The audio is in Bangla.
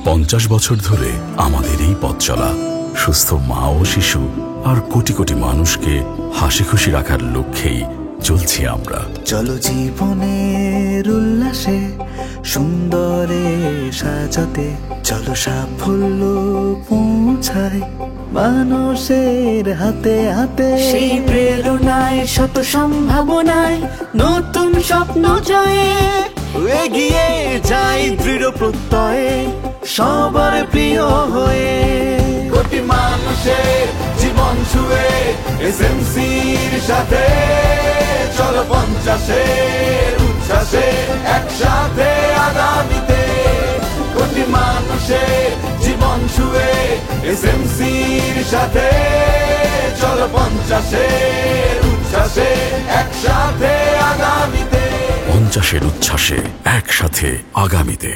50 বছর ধরে আমাদের এই পথ চলা, সুস্থ মা ও শিশু আর কোটি কোটি মানুষকে হাসি খুশি রাখার লক্ষ্যেই চলছি আমরা। চলো জীবনের উল্লাসে সুন্দরে সাজাতে, চলো সাফল্য পৌঁছায় মানুষের হাতে হাতে। সেই প্রেরণায় শত সম্ভাবনায় নতুন স্বপ্ন জয়ে এগিয়ে যাই দৃঢ় প্রত্যয়ে সবার প্রিয় হয়ে। কোটি মানুষের জীবন ছুঁয়ে এসএমসির সাথে চলো 50-এর উচ্ছ্বাসে একসাথে আগামীতে। কোটি মানুষের জীবন ছুঁয়ে এসএমসির সাথে চলো 50-এর উচ্ছ্বাসে একসাথে আগামীতে। 50-এর উচ্ছ্বাসে একসাথে আগামীতে।